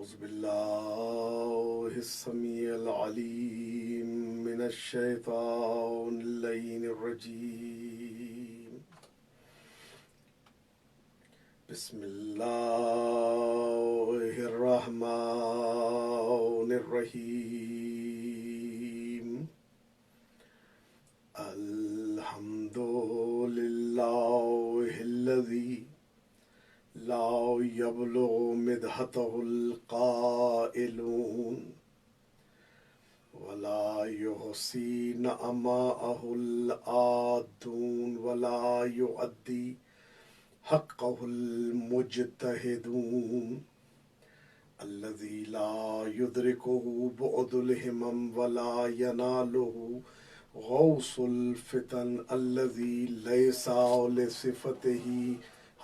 أعوذ بالله السميع العليم من الشيطان اللعين الرجيم. بسم الله الرحمن الرحيم. الحمد لله الذي لا يبلغ مدحته القائلون ولا يحصي نعماءه العادون ولا يؤدي حقه المجتهدون الذي لا يدركه بعد الهمم ولا يناله غوص الفتن الذي ليس لصفته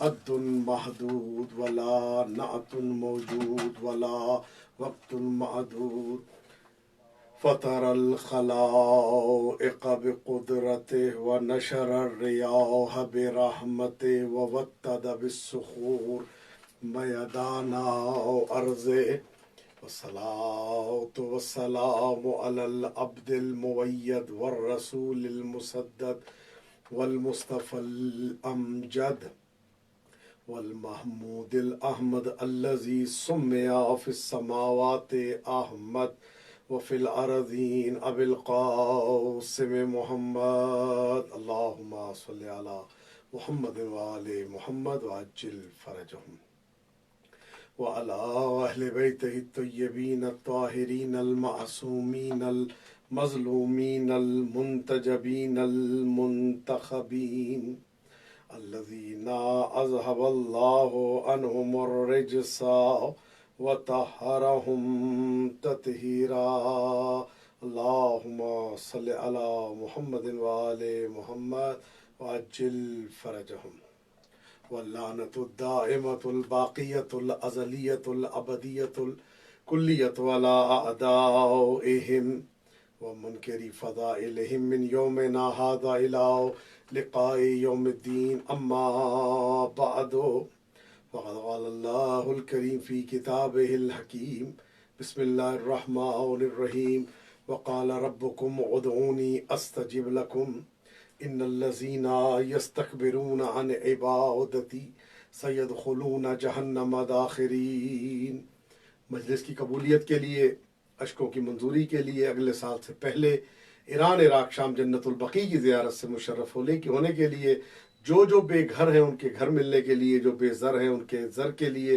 حد محدود ولا نعت موجود ولا وقت معدود فطر الخلائق بقدرته ونشر الرياح برحمته ووتد بالصخور ميدان أرضه والصلاة والسلام على العبد المؤيد والرسول المسدد والمصطفى الأمجد والمحمود الأحمد الذي سمي في السماوات أحمد وفي الأرضين أبي القاسم محمد. اللهم صل على محمد وآل محمد وعجل فرجهم وعلى أهل بيته الطيبين الطاهرين المعصومين المظلومين المنتجبين المنتخبين الذين أذهب الله عنهم الرجس وطهرهم تطهيرا. اللهم صل على محمد وآل محمد وعجل فرجهم. واللعنة الدائمة الباقية الأزلية الأبدية الكلية على أعدائهم ومنكر فضائلهم من يومنا هذا إلى لقاء يوم الدين. أما بعد فقد قال الله الكريم في كتابه الحكيم بسم الله الرحمن الرحيم وقال ربكم ادعوني أستجب لكم إن الذين يستكبرون عن عبادتي سيدخلون جہنم داخرین. مجلس کی قبولیت کے لیے، اشکوں کی منظوری کے لیے اگلے سال سے پہلے ایران عراق شام جنت البقیع کی زیارت سے مشرف ہونے کے لیے، جو بے گھر ہیں ان کے گھر ملنے کے لیے، جو بے زر ہیں ان کے زر کے لیے،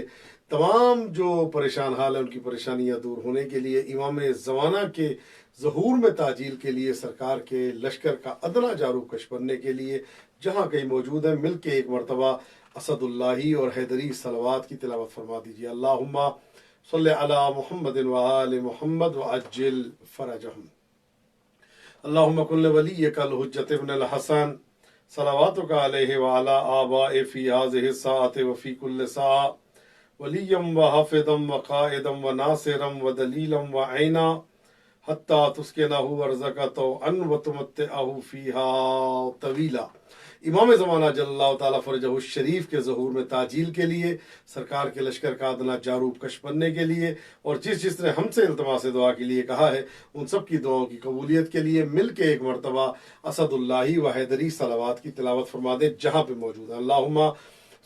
تمام جو پریشان حال ہیں ان کی پریشانیاں دور ہونے کے لیے، امام زمانہ کے ظہور میں تعجیل کے لیے، سرکار کے لشکر کا ادنا جارو کش بننے کے لیے جہاں کہیں موجود ہیں، مل کے ایک مرتبہ اسد اللہی اور حیدری صلوات کی تلاوت فرما دیجیے. اللہم صلی علی محمد وآل محمد وعجل فرجہم. اللہم کن ولیک الحجت ابن الحسن صلواتک علیہ وعلی آبائہ فی ہذہ الساعۃ وفی کل ساعۃ ولیا وحافظا وقائدا وناصرا ودلیلا وعینا حتی تسکنہ ارضک طوعا وتمتعہ فیہا طویلا. امام زمانہ جل اللہ تعالیٰ فرجہ الشریف کے ظہور میں تعجیل کے لیے، سرکار کے لشکر کا ادنا جاروب کش بننے کے لیے، اور جس نے ہم سے التماس دعا کے لیے کہا ہے ان سب کی دعاؤں کی قبولیت کے لیے مل کے ایک مرتبہ اسد اللہی و حیدری صلوات کی تلاوت فرما دے جہاں پہ موجود ہیں. اللہم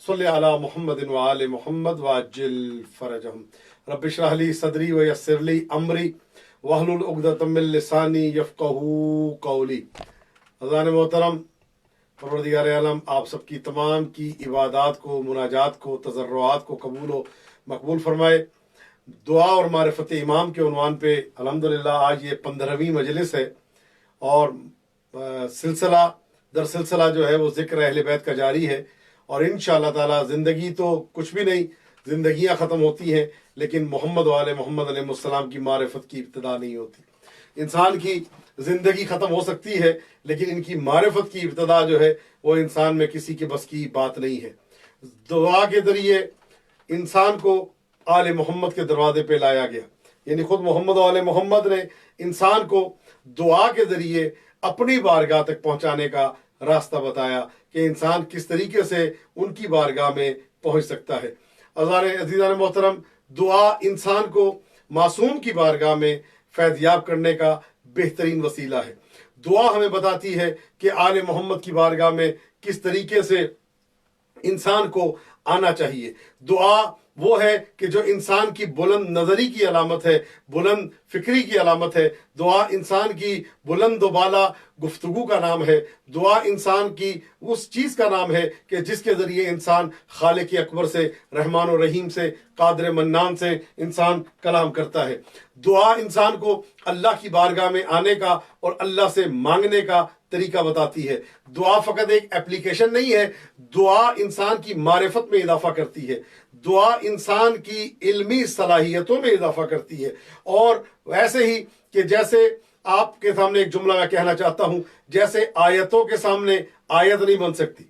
صلی علی محمد وآل محمد وعجل فرجہم. رب اشرح لی صدری ویسر لی امری واحلل عقدۃ من لسانی یفقہوا قولی. اذان محترم، پروردگار عالم آپ سب کی تمام کی عبادات کو، مناجات کو، تضرعات کو قبول و مقبول فرمائے. دعا اور معرفت امام کے عنوان پہ الحمدللہ آج یہ 15ویں مجلس ہے، اور سلسلہ جو ہے وہ ذکر اہل بیت کا جاری ہے. اور انشاءاللہ تعالی زندگی تو کچھ بھی نہیں، زندگیاں ختم ہوتی ہیں لیکن محمد وآل محمد علیہ السلام کی معرفت کی ابتدا نہیں ہوتی. انسان کی زندگی ختم ہو سکتی ہے لیکن ان کی معرفت کی ابتدا جو ہے وہ انسان میں کسی کے بس کی بات نہیں ہے. دعا کے ذریعے انسان کو آل محمد کے دروازے پہ لایا گیا، یعنی خود محمد و آل محمد نے انسان کو دعا کے ذریعے اپنی بارگاہ تک پہنچانے کا راستہ بتایا کہ انسان کس طریقے سے ان کی بارگاہ میں پہنچ سکتا ہے. عزیزان محترم، دعا انسان کو معصوم کی بارگاہ میں فیض یاب کرنے کا بہترین وسیلہ ہے۔ دعا ہمیں بتاتی ہے کہ آل محمد کی بارگاہ میں کس طریقے سے انسان کو آنا چاہیے۔ دعا وہ ہے کہ جو انسان کی بلند نظری کی علامت ہے، بلند فکری کی علامت ہے۔ دعا انسان کی بلند و بالا گفتگو کا نام ہے۔ دعا انسان کی اس چیز کا نام ہے کہ جس کے ذریعے انسان خالق اکبر سے، رحمان و رحیم سے، قادر منان سے انسان کلام کرتا ہے۔ دعا انسان کو اللہ کی بارگاہ میں آنے کا اور اللہ سے مانگنے کا طریقہ بتاتی ہے۔ دعا فقط ایک اپلیکیشن نہیں ہے، دعا انسان کی معرفت میں اضافہ کرتی ہے، دعا انسان کی علمی صلاحیتوں میں اضافہ کرتی ہے۔ اور ویسے ہی کہ جیسے آپ کے سامنے ایک جملہ میں کہنا چاہتا ہوں، جیسے آیتوں کے سامنے آیت نہیں بن سکتی،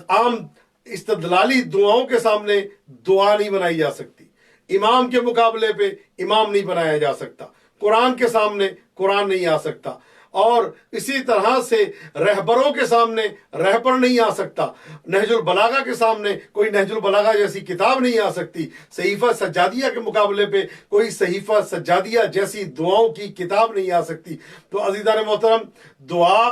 عام استدلالی دعاؤں کے سامنے دعا نہیں بنائی جا سکتی، امام کے مقابلے پہ امام نہیں بنایا جا سکتا، قرآن کے سامنے قرآن نہیں آ سکتا، اور اسی طرح سے رہبروں کے سامنے رہبر نہیں آ سکتا، نہج البلاغہ کے سامنے کوئی نہج البلاغہ جیسی کتاب نہیں آ سکتی، صحیفہ سجادیہ کے مقابلے پہ کوئی صحیفہ سجادیہ جیسی دعاؤں کی کتاب نہیں آ سکتی۔ تو عزیزان محترم، دعا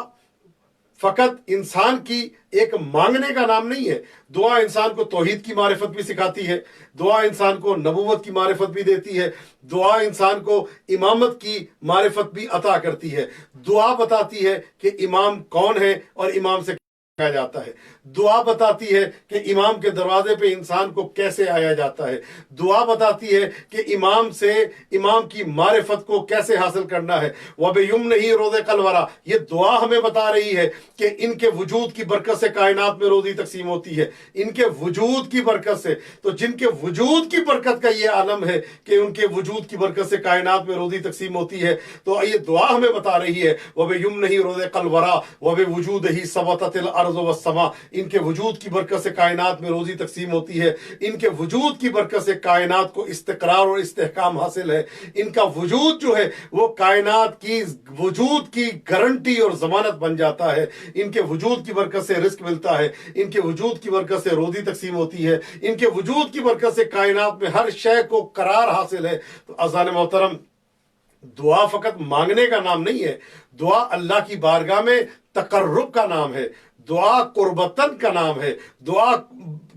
فقط انسان کی ایک مانگنے کا نام نہیں ہے، دعا انسان کو توحید کی معرفت بھی سکھاتی ہے، دعا انسان کو نبوت کی معرفت بھی دیتی ہے، دعا انسان کو امامت کی معرفت بھی عطا کرتی ہے، دعا بتاتی ہے کہ امام کون ہے اور امام سے کہا جاتا ہے، دعا بتاتی ہے کہ امام کے دروازے پہ انسان کو کیسے آیا جاتا ہے، دعا بتاتی ہے کہ امام سے امام کی معرفت کو کیسے حاصل کرنا ہے۔ وَبِيُمْنِهِ رُزِقَ الْوَرَىٰ، یہ دعا ہمیں بتا رہی ہے کہ ان کے وجود کی برکت سے کائنات میں روزی تقسیم ہوتی ہے، ان کے وجود کی برکت سے۔ تو جن کے وجود کی برکت کا یہ عالم ہے کہ ان کے وجود کی برکت سے کائنات میں روزی تقسیم ہوتی ہے، تو یہ دعا ہمیں بتا رہی ہے وَبِيُمْنِهِ رُزِقَ الْوَرَىٰ وَبِوُجُودِهِ ثَبَتَتِ الْأَرْضُ وَالسَّمَاءُ، ان کے وجود کی برکت سے کائنات میں روزی تقسیم ہوتی ہے، ان کے وجود کی برکت سے کائنات کو استقرار اور استحکام حاصل ہے، ان کا وجود جو ہے وہ کائنات کی وجود کی گارنٹی اور ضمانت بن جاتا ہے، ان کے وجود کی برکت سے رزق ملتا ہے، ان کے وجود کی برکت سے روزی تقسیم ہوتی ہے، ان کے وجود کی برکت سے کائنات میں ہر شے کو قرار حاصل ہے۔ تو عزیزان محترم، دعا فقط مانگنے کا نام نہیں ہے، دعا اللہ کی بارگاہ میں تقرب کا نام ہے، دعا قربتن کا نام ہے، دعا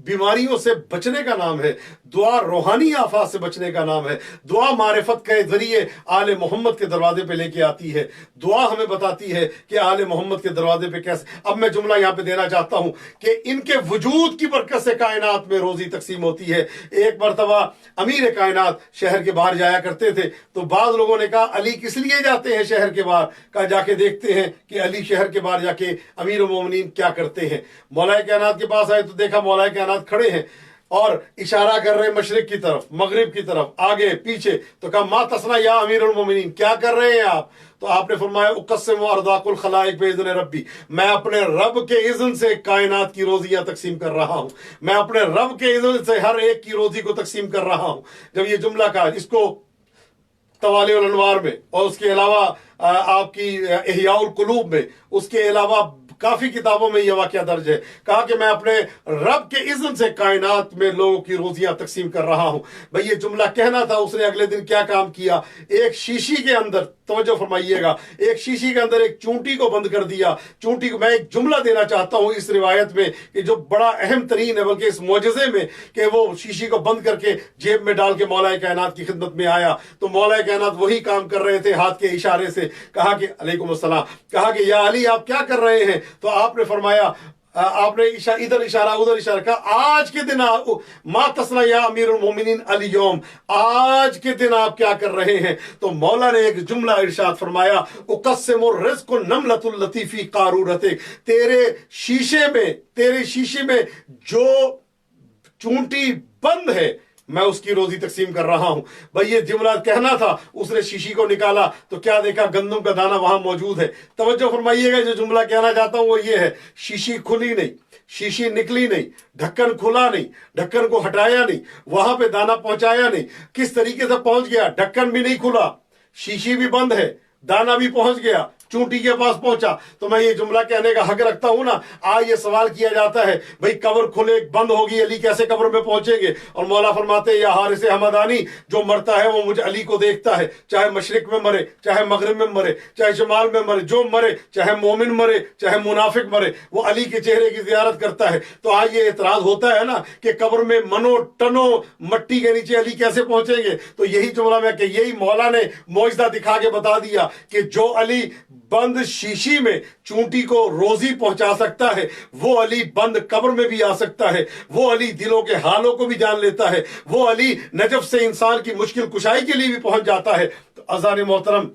بیماریوں سے بچنے کا نام ہے، دعا روحانی آفات سے بچنے کا نام ہے، دعا معرفت کے ذریعے آل محمد کے دروازے پہ لے کے آتی ہے، دعا ہمیں بتاتی ہے کہ آل محمد کے دروازے پہ کیسے۔ اب میں جملہ یہاں پہ دینا چاہتا ہوں کہ ان کے وجود کی برکت سے کائنات میں روزی تقسیم ہوتی ہے۔ ایک مرتبہ امیر کائنات شہر کے باہر جایا کرتے تھے، تو بعض لوگوں نے کہا علی کس لیے جاتے ہیں شہر کے باہر؟ کہا جا کے دیکھتے ہیں کہ علی شہر کے باہر جا کے امیر المومنین کیا کرتے ہیں۔ مولا کائنات کے پاس آئے تو دیکھا مولا کائنات کھڑے ہیں اور اشارہ کر رہے مشرق کی طرف، مغرب کی طرف، آگے پیچھے۔ تو کہا ما تصنع یا امیر المومنین، کیا کر رہے ہیں آپ؟ تو آپ نے فرمایا اقسم ارزاق الخلائق باذن ربی، میں اپنے رب کے اذن سے کائنات کی روزیاں تقسیم کر رہا ہوں، میں اپنے رب کے اذن سے ہر ایک کی روزی کو تقسیم کر رہا ہوں۔ جب یہ جملہ کہا، اس کو طوالع الانوار میں اور اس کے علاوہ آپ کی احیاء القلوب میں، اس کے علاوہ کافی کتابوں میں یہ واقعہ درج ہے، کہا کہ میں اپنے رب کے اذن سے کائنات میں لوگوں کی روزیاں تقسیم کر رہا ہوں۔ بھئی یہ جملہ کہنا تھا، اس نے اگلے دن کیا کام کیا؟ ایک شیشی کے اندر، توجہ فرمائیے گا، ایک شیشی کے اندر ایک چونٹی کو بند کر دیا۔ چونٹی کو، میں ایک جملہ دینا چاہتا ہوں اس روایت میں کہ جو بڑا اہم ترین ہے، بلکہ اس معجزے میں، کہ وہ شیشی کو بند کر کے جیب میں ڈال کے مولا کائنات کی خدمت میں آیا، تو مولا کائنات وہی کام کر رہے تھے ہاتھ کے اشارے سے۔ کہا کہ علیکم السلام، کہا کہ یا علی آپ کیا کر رہے ہیں؟ تو آپ نے فرمایا، آپ نے ادھر اشارہ ادھر اشارہ، کہا آج کے دن ما تصنع یا امیر المومنین الیوم، آج کے دن آپ کیا کر رہے ہیں؟ تو مولا نے ایک جملہ ارشاد فرمایا، اقسم الرزق النملۃ التی فی قارورتک، تیرے شیشے میں جو چونٹی بند ہے میں اس کی روزی تقسیم کر رہا ہوں۔ بھئی یہ جملہ کہنا تھا، اس نے شیشی کو نکالا تو کیا دیکھا؟ گندم کا دانہ وہاں موجود ہے۔ توجہ فرمائیے گا، جو جملہ کہنا چاہتا ہوں وہ یہ ہے، شیشی کھلی نہیں، شیشی نکلی نہیں، ڈھکن کھلا نہیں، ڈھکن کو ہٹایا نہیں، وہاں پہ دانہ پہنچایا نہیں۔ کس طریقے سے پہنچ گیا؟ ڈھکن بھی نہیں کھلا، شیشی بھی بند ہے، دانہ بھی پہنچ گیا، چونٹی کے پاس پہنچا تو میں یہ جملہ کہنے کا حق رکھتا ہوں نا. آج یہ سوال کیا جاتا ہے بھئی قبر کھلے بند ہوگی, علی کیسے قبر میں پہنچیں گے؟ اور مولا فرماتے ہیں یا حارث حمدانی, جو مرتا ہے وہ مجھ علی کو دیکھتا ہے, چاہے مشرق میں مرے, چاہے مغرب میں مرے, چاہے شمال میں مرے, جو مرے, چاہے مومن مرے, چاہے منافق مرے, وہ علی کے چہرے کی زیارت کرتا ہے. تو آج یہ اعتراض ہوتا ہے نا کہ قبر میں منو ٹنو مٹی کے نیچے علی کیسے پہنچیں گے؟ تو یہی جملہ میں کہ یہی مولا نے معجزہ دکھا کے بتا دیا کہ جو علی بند شیشی میں چونٹی کو روزی پہنچا سکتا ہے, وہ علی بند قبر میں بھی آ سکتا ہے, وہ علی دلوں کے حالوں کو بھی جان لیتا ہے, وہ علی نجف سے انسان کی مشکل کشائی کے لیے بھی پہنچ جاتا ہے. تو اذان محترم,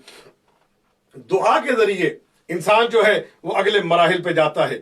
دعا کے ذریعے انسان جو ہے وہ اگلے مراحل پہ جاتا ہے.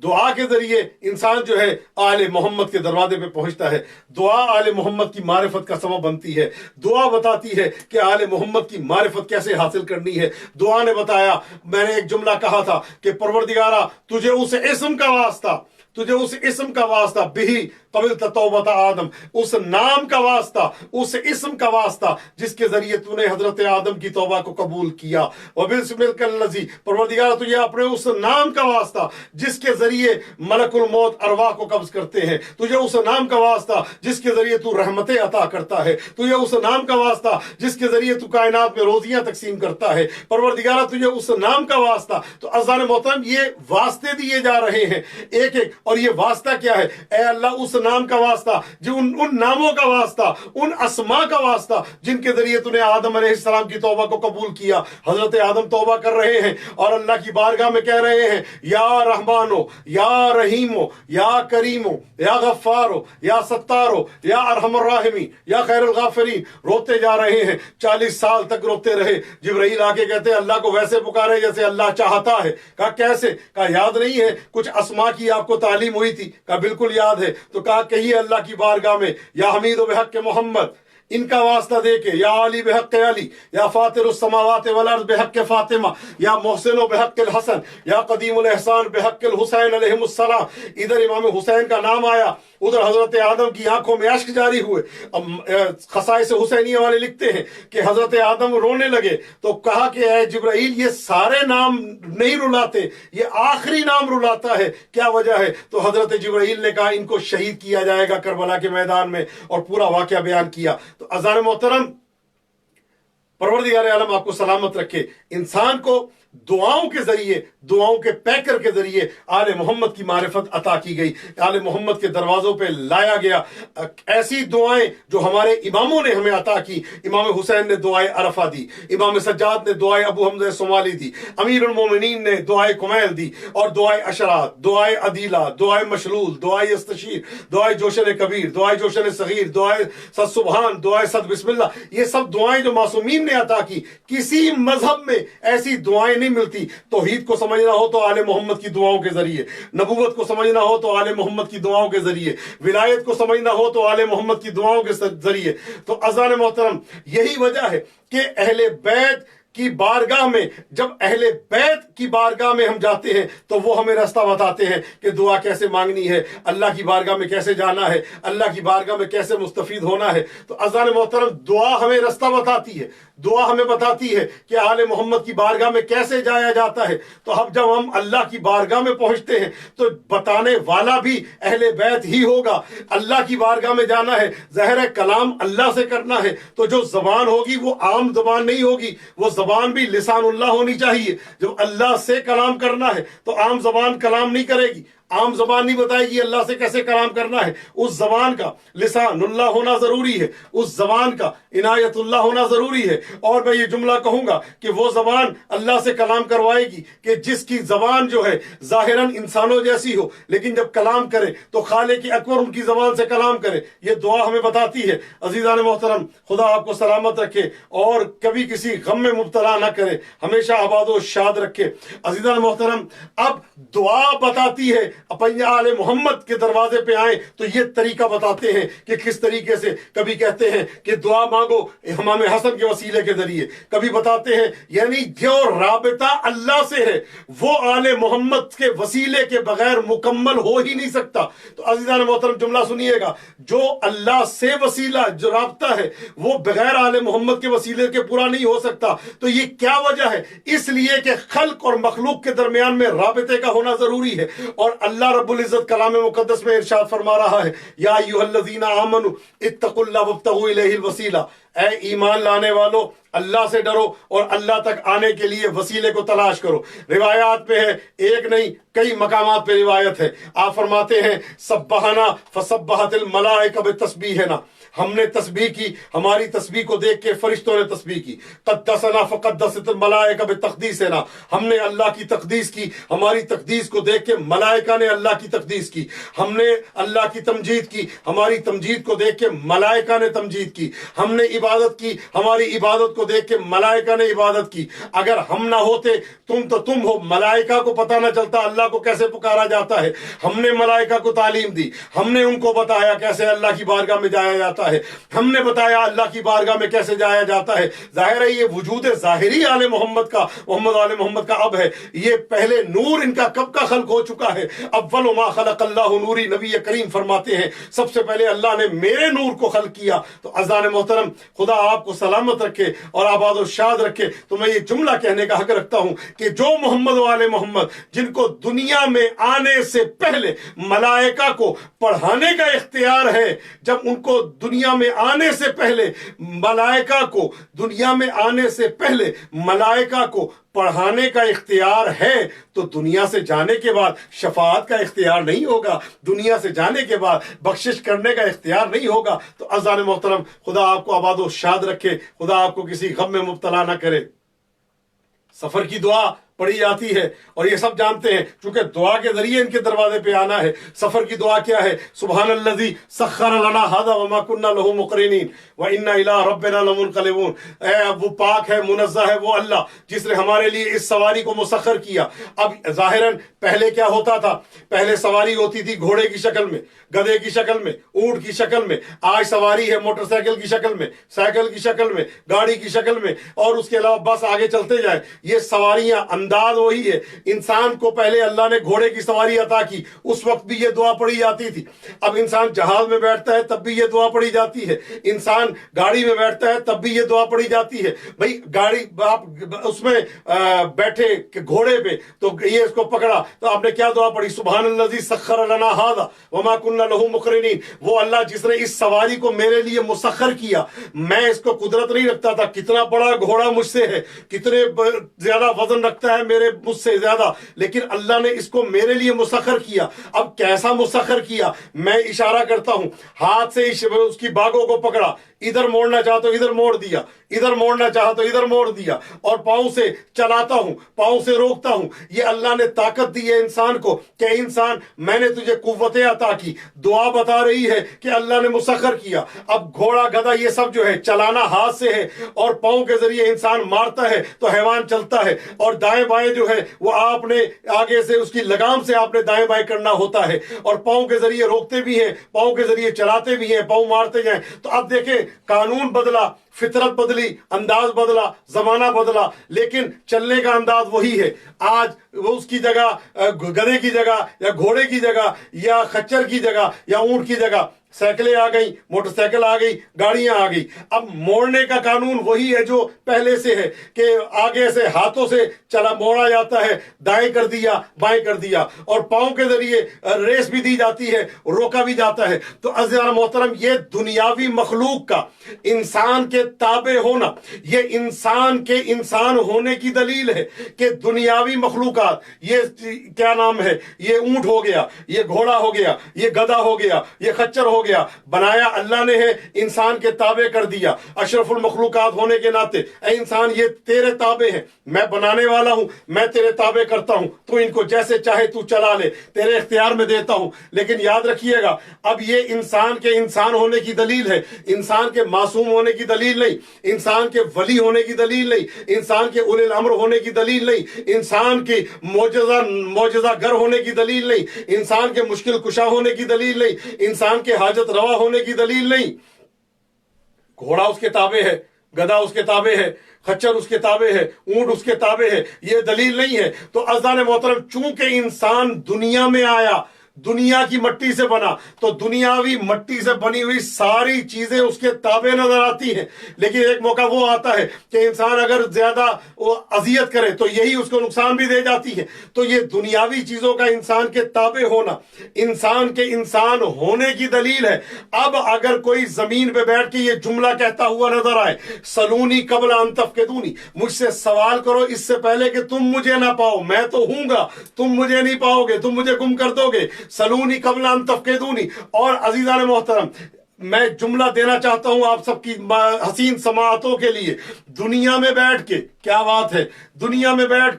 دعا کے ذریعے انسان جو ہے آل محمد کے دروازے پہ پہنچتا ہے. دعا آل محمد کی معرفت کا سبب بنتی ہے. دعا بتاتی ہے کہ آل محمد کی معرفت کیسے حاصل کرنی ہے. دعا نے بتایا, میں نے ایک جملہ کہا تھا کہ پروردگارا تجھے اس اسم کا واسطہ, تجھے اس اسم کا واسطہ بہی قبلت توبۃ آدم, اس نام کا واسطہ, اس اسم کا واسطہ جس کے ذریعے تو نے حضرت آدم کی توبہ کو قبول کیا. وبسمک الذی, پروردگار تجھے اپنے اس نام کا واسطہ جس کے ذریعے ملک الموت ارواح کو قبض کرتے ہیں, تجھے اس نام کا واسطہ جس کے ذریعے تو رحمتیں عطا کرتا ہے, تجھے اس نام کا واسطہ جس کے ذریعے تو کائنات میں روزیاں تقسیم کرتا ہے. پروردگار تجھے اس نام کا واسطہ. تو اذان محترم یہ واسطے دیے جا رہے ہیں ایک ایک, اور یہ واسطہ کیا ہے؟ اے اللہ اس نام کا واسطہ, جو ان ناموں کا واسطہ, ان اسماء کا واسطہ جن کے ذریعے تو نے آدم علیہ السلام کی توبہ کو قبول کیا. حضرت آدم توبہ کر رہے ہیں اور اللہ کی بارگاہ میں کہہ رہے ہیں یا رحمانو, یا رحیمو, یا کریمو, یا غفارو, یا ستارو, یا ارحم الراحمین, یا خیر الغافرین. روتے جا رہے ہیں, 40 سال تک روتے رہے. جبرائیل آ کے کہتے ہیں اللہ کو ویسے پکارے جیسے اللہ چاہتا ہے. کہا کیسے؟ کہا یاد نہیں ہے کچھ اسماء کی آپ کو تعلیم ہوئی تھی؟ کہا بالکل یاد ہے. تو کہا کہیے اللہ کی بارگاہ میں یا حمید و بحق محمد, ان کا واسطہ دے کے یا علی بحق علی, یا فاطر السماوات والارض بحق فاطمہ, یا محسن و بحق الحسن, یا قدیم الاحسان بحق الحسین علیہ السلام. ادھر امام حسین کا نام آیا, ادھر حضرت آدم کی آنکھوں میں اشک جاری ہوئے. خصائص حسینیہ والے لکھتے ہیں کہ حضرت آدم رونے لگے تو کہا کہ اے جبرائیل یہ سارے نام نہیں رلاتے, یہ آخری نام رلاتا ہے, کیا وجہ ہے؟ تو حضرت جبرائیل نے کہا ان کو شہید کیا جائے گا کربلا کے میدان میں, اور پورا واقعہ بیان کیا. تو اذان محترم, پروردگار عالم آپ کو سلامت رکھے. انسان کو دعاؤں کے ذریعے, دعاؤں کے پیکر کے ذریعے آل محمد کی معرفت عطا کی گئی, آل محمد کے دروازوں پہ لایا گیا. ایسی دعائیں جو ہمارے اماموں نے ہمیں عطا کی. امام حسین نے دعائے عرفہ دی, امام سجاد نے دعائے ابو حمزہ صومالی دی, امیر المومنین نے دعائے کمیل دی, اور دعائے اشرات, دعائے عدیلہ, دعائے مشلول, دعائے استشیر, دعائے جوشن کبیر, دعائے جوشن صغیر, دعائے صد سبحان, دعائے صد بسم اللہ, یہ سب دعائیں جو معصومین نے عطا کی. کسی مذہب میں ایسی دعائیں نہیں ملتی. توحید کو سمجھنا ہو تو آل محمد کی دعاؤں کے ذریعے, نبوت کو سمجھنا ہو تو آل محمد کی دعاؤں کے ذریعے, ولایت کو سمجھنا ہو تو آل محمد کی دعاؤں کے ذریعے. تو اذان محترم یہی وجہ ہے کہ اہل بیت کی بارگاہ میں, جب اہل بیت کی بارگاہ میں ہم جاتے ہیں تو وہ ہمیں راستہ بتاتے ہیں کہ دعا کیسے مانگنی ہے, اللہ کی بارگاہ میں کیسے جانا ہے, اللہ کی بارگاہ میں کیسے مستفید ہونا ہے. تو اذان محترم دعا ہمیں راستہ بتاتی ہے, دعا ہمیں بتاتی ہے کہ آل محمد کی بارگاہ میں کیسے جایا جاتا ہے. تو اب جب ہم اللہ کی بارگاہ میں پہنچتے ہیں تو بتانے والا بھی اہل بیت ہی ہوگا. اللہ کی بارگاہ میں جانا ہے, ظاہر ہے کلام اللہ سے کرنا ہے, تو جو زبان ہوگی وہ عام زبان نہیں ہوگی, وہ زبان بھی لسان اللہ ہونی چاہیے. جب اللہ سے کلام کرنا ہے تو عام زبان کلام نہیں کرے گی, عام زبان نہیں بتائے گی اللہ سے کیسے کلام کرنا ہے. اس زبان کا لسان اللہ ہونا ضروری ہے, اس زبان کا عنایت اللہ ہونا ضروری ہے. اور میں یہ جملہ کہوں گا کہ وہ زبان اللہ سے کلام کروائے گی کہ جس کی زبان جو ہے ظاہراً انسانوں جیسی ہو, لیکن جب کلام کرے تو خالق اکبر ان کی زبان سے کلام کرے. یہ دعا ہمیں بتاتی ہے. عزیزان محترم, خدا آپ کو سلامت رکھے اور کبھی کسی غم میں مبتلا نہ کرے, ہمیشہ آباد و شاد رکھے. عزیزان محترم, اب دعا بتاتی ہے اپنے آل محمد کے دروازے پہ آئیں تو یہ طریقہ بتاتے ہیں کہ کس طریقے سے، کبھی کہتے ہیں کہ دعا مانگو امام حسن کے وسیلے کے ذریعے، کبھی بتاتے ہیں یعنی جو رابطہ اللہ سے ہے وہ آل محمد کے وسیلے کے بغیر مکمل ہو ہی نہیں سکتا۔ تو عزیزان محترم جملہ سنیے گا، جو اللہ سے وسیلہ جو رابطہ ہے وہ بغیر آل محمد کے وسیلے کے پورا نہیں ہو سکتا۔ تو یہ کیا وجہ ہے؟ اس لیے کہ خلق اور مخلوق کے درمیان میں رابطے کا ہونا ضروری ہے، اور اللہ رب العزت کلام مقدس میں ارشاد فرما رہا ہے، یا ایھا الذین آمنوا اتقوا اللہ وابتغوا الیہ الوسیلہ، اے ایمان لانے والو اللہ سے ڈرو اور اللہ تک آنے کے لیے وسیلے کو تلاش کرو۔ روایات پہ ہے، ایک نہیں کئی مقامات پہ روایت ہے، آپ فرماتے ہیں سبحنا فسبحت الملائکہ بتسبیحنا، ہم نے تسبیح کی، ہماری تسبیح کو دیکھ کے فرشتوں نے تسبیح کی۔ قدسنا فقدست الملائکہ بتقدیسنا، ہم نے اللہ کی تقدیس کی، ہماری تقدیس کو دیکھ کے ملائکہ نے اللہ کی تقدیس کی۔ ہم نے اللہ کی تمجید کی، ہماری تمجید کو دیکھ کے ملائکہ نے تمجید کی۔ ہم نے عبادت کی، ہماری عبادت کو دیکھ کے ملائکہ نے عبادت کی۔ اگر ہم نہ ہوتے تم تو تم ہو، ملائکہ کو پتہ نہ چلتا اللہ کو کیسے پکارا جاتا ہے۔ ہم نے ملائکہ کو تعلیم دی، ہم نے ان کو بتایا کیسے اللہ کی بارگاہ میں جایا جاتا ہے، ہم نے بتایا اللہ کی بارگاہ میں کیسے جایا جاتا ہے۔ ظاہر ہے یہ وجود ظاہری آل محمد کا، محمد آل محمد کا اب ہے۔ یہ پہلے نور ان کا کب کا خلق ہو چکا ہے۔ اول ما خلق اللہ نوری، نبی کریم فرماتے ہیں سب سے پہلے اللہ نے میرے نور کو خلق کیا۔ تو اذان محترم خدا آپ کو سلامت رکھے اور آباد و شاد رکھے۔ تو میں یہ جملہ کہنے کا حق رکھتا ہوں کہ جو محمد و آل محمد جن کو دنیا میں آنے سے پہلے ملائکہ کو پڑھانے کا اختیار ہے، جب ان کو دنیا میں آنے سے پہلے ملائکہ کو دنیا میں آنے سے پہلے ملائکہ کو پڑھانے کا اختیار ہے، تو دنیا سے جانے کے بعد شفاعت کا اختیار نہیں ہوگا، دنیا سے جانے کے بعد بخشش کرنے کا اختیار نہیں ہوگا۔ تو اذان محترم خدا آپ کو آباد و شاد رکھے، خدا آپ کو کسی غم میں مبتلا نہ کرے۔ سفر کی دعا پڑھی جاتی ہے اور یہ سب جانتے ہیں، چونکہ دعا کے ذریعے ان کے دروازے پہ آنا ہے۔ سفر کی دعا کیا ہے؟ سبحان الذی سخر لنا ھذا وما كنا له مقرنین وانا الی ربنا لمنقلبون، اے وہ پاک ہے، منزہ ہے وہ اللہ جس نے ہمارے لیے اس سواری کو مسخر کیا۔ اب ظاہراً پہلے کیا ہوتا تھا؟ پہلے سواری ہوتی تھی گھوڑے کی شکل میں، گدھے کی شکل میں، اونٹ کی شکل میں۔ آج سواری ہے موٹر سائیکل کی شکل میں، سائیکل کی شکل میں، گاڑی کی شکل میں، اور اس کے علاوہ بس آگے چلتے جائیں۔ یہ سواریاں انداز وہی ہے۔ انسان کو پہلے اللہ نے گھوڑے کی سواری عطا کی، اس وقت بھی یہ دعا پڑھی جاتی تھی۔ اب انسان جہاز میں بیٹھتا ہے تب بھی یہ دعا پڑھی جاتی ہے، انسان گاڑی میں بیٹھتا ہے تب بھی یہ دعا پڑھی جاتی ہے۔ بھائی گاڑی آپ اس میں بیٹھے گھوڑے پہ تو یہ اس کو پکڑا تو آپ نے کیا دعا پڑھی؟ سبحان الذی سخر لنا ھذا وما كنا له مقرنین، وہ اللہ جس نے اس سواری کو میرے لیے مسخر کیا۔ میں اس کو قدرت نہیں رکھتا تھا، کتنا بڑا گھوڑا مجھ سے ہے، کتنے زیادہ وزن رکھتا ہے مجھ سے زیادہ، لیکن اللہ نے اس کو میرے لیے مسخر کیا۔ اب کیسا مسخر کیا؟ میں اشارہ کرتا ہوں، ہاتھ سے اس کی باگوں کو پکڑا، ادھر موڑنا چاہا تو ادھر موڑ دیا، ادھر موڑنا چاہا تو ادھر موڑ دیا، اور پاؤں سے چلاتا ہوں، پاؤں سے روکتا ہوں۔ یہ اللہ نے طاقت دی ہے انسان کو کہ انسان میں نے تجھے قوتیں عطا کی۔ دعا بتا رہی ہے کہ اللہ نے مسخر کیا۔ اب گھوڑا گدھا یہ سب جو ہے چلانا ہاتھ سے ہے، اور پاؤں کے ذریعے انسان مارتا ہے تو حیوان چلتا ہے، اور دائیں بائیں جو ہے وہ آپ نے آگے سے اس کی لگام سے آپ نے دائیں بائیں کرنا ہوتا ہے، اور پاؤں کے ذریعے روکتے بھی ہیں، پاؤں کے ذریعے چلاتے بھی ہیں، پاؤں مارتے جائیں۔ تو اب دیکھیں قانون بدلا، فطرت بدلی، انداز بدلا، زمانہ بدلا، لیکن چلنے کا انداز وہی ہے۔ آج وہ اس کی جگہ گدھے کی جگہ یا گھوڑے کی جگہ یا خچر کی جگہ یا اونٹ کی جگہ سائیکلیں آ گئی، موٹر سائیکل آ گئی، گاڑیاں آ گئی۔ اب موڑنے کا قانون وہی ہے جو پہلے سے ہے کہ آگے سے ہاتھوں سے چلا موڑا جاتا ہے، دائیں کر دیا، بائیں کر دیا، اور پاؤں کے ذریعے ریس بھی دی جاتی ہے، روکا بھی جاتا ہے۔ تو عزیزان محترم یہ دنیاوی مخلوق کا انسان کے تابع ہونا، یہ انسان کے انسان ہونے کی دلیل ہے کہ دنیاوی مخلوقات، یہ کیا نام ہے، یہ اونٹ ہو گیا، یہ گھوڑا ہو گیا، یہ گدھا ہو گیا، یہ خچر ہو ہو گیا، بنایا اللہ نے ہے، انسان کے تابع کر دیا اشرف المخلوقات ہونے کے ناطے، اے انسان یہ تیرے تابع ہیں، میں بنانے والا ہوں، میں تیرے تابع کرتا ہوں، تو ان کو جیسے چاہے تو چلا لے، تیرے اختیار میں دیتا ہوں۔ لیکن یاد رکھیے گا اب یہ انسان کے انسان ہونے کی دلیل ہے، انسان کے معصوم ہونے کی دلیل نہیں، انسان کے ولی ہونے کی دلیل نہیں، انسان کے اولی الامر ہونے کی دلیل نہیں، انسان کی معجزہ گر ہونے کی دلیل نہیں، انسان کے مشکل کشا ہونے کی دلیل نہیں، انسان کے حاجت روا ہونے کی دلیل نہیں۔ گھوڑا اس کے تابع ہے، گدھا اس کے تابع ہے، خچر اس کے تابع ہے، اونٹ اس کے تابع ہے، یہ دلیل نہیں ہے۔ تو عزیزان محترم چونکہ انسان دنیا میں آیا، دنیا کی مٹی سے بنا، تو دنیاوی مٹی سے بنی ہوئی ساری چیزیں اس کے تابع نظر آتی ہیں، لیکن ایک موقع وہ آتا ہے کہ انسان اگر زیادہ اذیت کرے تو یہی اس کو نقصان بھی دے جاتی ہے۔ تو یہ دنیاوی چیزوں کا انسان کے تابع ہونا انسان کے انسان ہونے کی دلیل ہے۔ اب اگر کوئی زمین پہ بیٹھ کے یہ جملہ کہتا ہوا نظر آئے، سلونی قبل ان تفقدونی، مجھ سے سوال کرو اس سے پہلے کہ تم مجھے نہ پاؤ، میں تو ہوں گا، تم مجھے نہیں پاؤ گے، تم مجھے گم کر دو گے، سلونی قبل ان تفقدونی۔ اور عزیزان محترم میں جملہ دینا چاہتا ہوں آپ سب کی حسین سماعتوں کے لیے، دنیا میں بیٹھ کے، کیا بات ہے، دنیا میں بیٹھ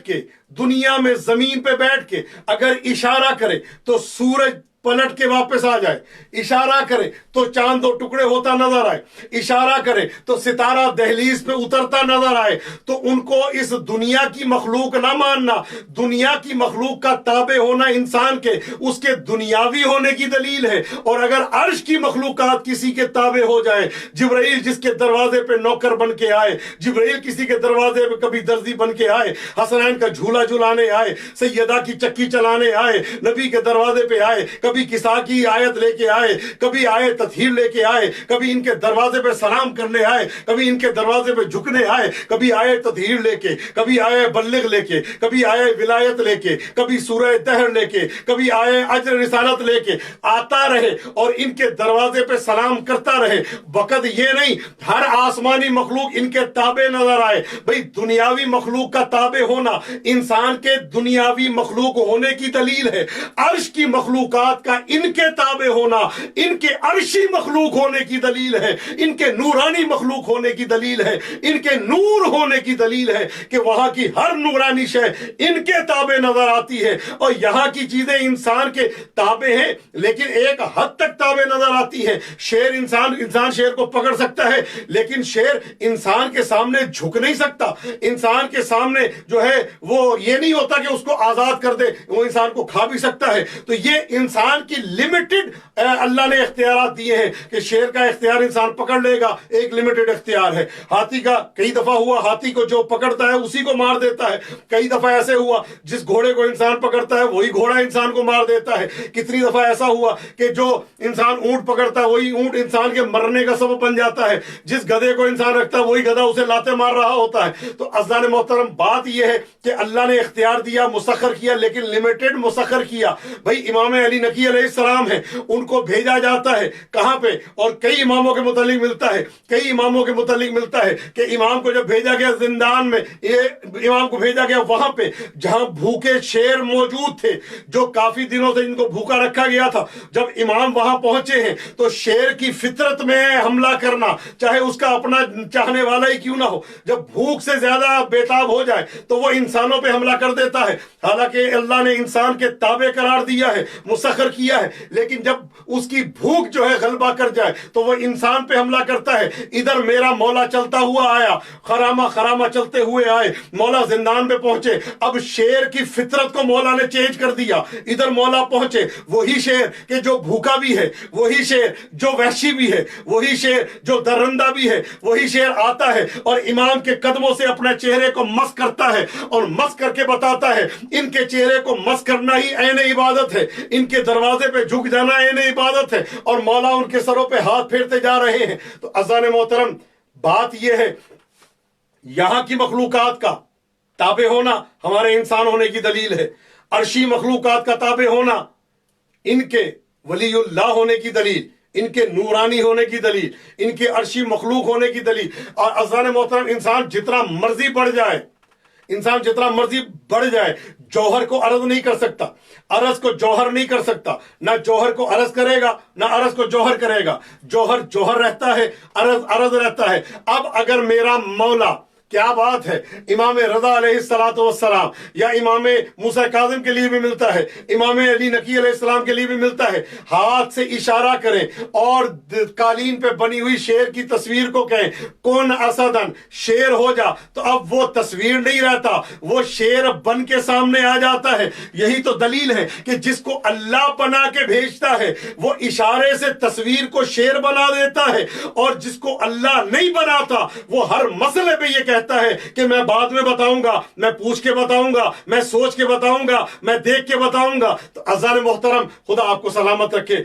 کے دنیا میں زمین پہ بیٹھ کے اگر اشارہ کرے تو سورج پلٹ کے واپس آ جائے، اشارہ کرے تو چاند دو ٹکڑے ہوتا نظر آئے، اشارہ کرے تو ستارہ دہلیز پہ اترتا نظر آئے، تو ان کو اس دنیا کی مخلوق نہ ماننا، دنیا کی مخلوق کا تابع ہونا انسان کے اس کے دنیاوی ہونے کی دلیل ہے۔ اور اگر عرش کی مخلوقات کسی کے تابع ہو جائے، جبرائیل جس کے دروازے پہ نوکر بن کے آئے، جبرائیل کسی کے دروازے پہ کبھی درزی بن کے آئے، حسنین کا جھولا جھلانے آئے، سیدہ کی چکی چلانے آئے، نبی کے دروازے پہ آئے، کبھی کسا کی آیت لے کے آئے، کبھی آئے تطہیر لے کے آئے، کبھی ان کے دروازے پہ سلام کرنے آئے، کبھی ان کے دروازے پہ جھکنے آئے، کبھی آئے تطہیر لے کے، کبھی آئے بلغ لے کے، کبھی آئے ولایت لے کے، کبھی سورہ دہر لے کے، کبھی آئے اجر رسالت لے کے، آتا رہے اور ان کے دروازے پہ سلام کرتا رہے۔ وقت یہ نہیں ہر آسمانی مخلوق ان کے تابع نظر آئے۔ بھئی دنیاوی مخلوق کا تابع ہونا انسان کے دنیاوی مخلوق ہونے کی دلیل ہے، عرش کی مخلوقات کا ان کے تابع ہونا ان کے عرشی مخلوق ہونے کی دلیل ہے، ان کے نورانی مخلوق ہونے کی دلیل ہے، ان کے نور ہونے کی دلیل ہے کہ وہاں کی ہر نورانی شے ان کے تابع نظر آتی ہے۔ اور یہاں کی چیزیں انسان کے تابع ہیں لیکن ایک حد تک تابع نظر آتی ہیں۔ شیر انسان شیر کو پکڑ سکتا ہے لیکن شیر انسان کے سامنے جھک نہیں سکتا، انسان کے سامنے جو ہے وہ یہ نہیں ہوتا کہ اس کو آزاد کر دے، وہ انسان کو کھا بھی سکتا ہے۔ تو یہ انسان کی لمیٹڈ اللہ نے اختیارات دیے ہیں کہ شیر کا اختیار انسان پکڑ لے گا، ایک لمیٹڈ اختیار ہے۔ ہاتھی کا کئی دفعہ ہوا ہاتھی کو جو پکڑتا ہے اسی کو مار دیتا ہے، کئی دفعہ ایسے ہوا جس گھوڑے کو انسان پکڑتا ہے وہی گھوڑا انسان کو مار دیتا ہے، کتنی دفعہ ایسا ہوا کہ جو انسان اونٹ پکڑتا ہے وہی اونٹ انسان کے مرنے کا سبب بن جاتا ہے، جس گدھے کو انسان رکھتا ہے وہی گدھا اسے لاتے مار رہا ہوتا ہے۔ تو عزیزان محترم بات یہ ہے کہ اللہ نے اختیار دیا، مسخر کیا، لیکن لمیٹڈ مسخر کیا۔ بھائی امام علی نقی علیہ السلام ہیں، ان کو بھیجا جاتا ہے کہاں پہ، اور کئی اماموں کے متعلق ملتا ہے کہ امام کو جب بھیجا گیا زندان میں، امام کو بھیجا گیا وہاں پہ جہاں بھوکے شیر موجود تھے جو کافی دنوں سے ان کو بھوکا رکھا گیا تھا۔ جب امام وہاں پہنچے ہیں تو شیر کی فطرت میں حملہ کرنا، چاہے اس کا اپنا چاہنے والا ہی کیوں نہ ہو، جب بھوک سے زیادہ بےتاب ہو جائے تو وہ انسانوں پہ حملہ کر دیتا ہے۔ حالانکہ اللہ نے انسان کے تابع قرار دیا ہے، مسخر کیا ہے، لیکن جب اس کی بھوک جو ہے غلبہ کر جائے تو وہ انسان پہ حملہ کرتا ہے۔ ادھر میرا مولا چلتا ہوا آیا، خرامہ چلتے ہوئے آئے، مولا زندان پہ پہنچے، اب شیر کی فطرت کو مولا نے چینج کر دیا۔ ادھر مولا پہنچے، وہی شیر کہ جو بھوکا بھی ہے، وہی شیر جو وحشی بھی ہے، وہی شیر جو درندہ بھی ہے، وہی شیر آتا ہے اور امام کے قدموں سے اپنے چہرے کو مس کرتا ہے اور مس کر کے بتاتا ہے ان کے چہرے کو مس کرنا ہی عین عبادت ہے، ان کے دروازے پہ جھک جانا عین عبادت ہے، اور مولا ان کے سروں پہ ہاتھ پھیرتے جا رہے ہیں۔ تو عزیزان محترم بات یہ ہے یہاں کی مخلوقات کا تابع ہونا ہمارے انسان ہونے کی دلیل ہے، عرشی مخلوقات کا تابع ہونا ان کے ولی اللہ ہونے کی دلیل، ان کے نورانی ہونے کی دلیل، ان کے عرشی مخلوق ہونے کی دلیل۔ اور عزیزان محترم انسان جتنا مرضی بڑھ جائے جوہر کو عرض نہیں کر سکتا، عرض کو جوہر نہیں کر سکتا، نہ جوہر کو عرض کرے گا نہ عرض کو جوہر کرے گا۔ جوہر جوہر رہتا ہے، عرض عرض رہتا ہے۔ اب اگر میرا مولا، کیا بات ہے، امام رضا علیہ السلام یا امام موسیٰ کاظم کے لیے بھی ملتا ہے، امام علی نقی علیہ السلام کے لیے بھی ملتا ہے، ہاتھ سے اشارہ کریں اور قالین پہ بنی ہوئی شیر کی تصویر کو کہیں کون اسدن، شیر ہو جا، تو اب وہ تصویر نہیں رہتا، وہ شیر بن کے سامنے آ جاتا ہے۔ یہی تو دلیل ہے کہ جس کو اللہ بنا کے بھیجتا ہے وہ اشارے سے تصویر کو شیر بنا دیتا ہے، اور جس کو اللہ نہیں بناتا وہ ہر مسئلے پہ یہ کہتا ہے کہ میں بعد میں بتاؤں گا، میں پوچھ کے بتاؤں گا، میں سوچ کے بتاؤں گا، میں دیکھ کے بتاؤں گا۔ تو عزیزان محترم، خدا آپ کو سلامت رکھے۔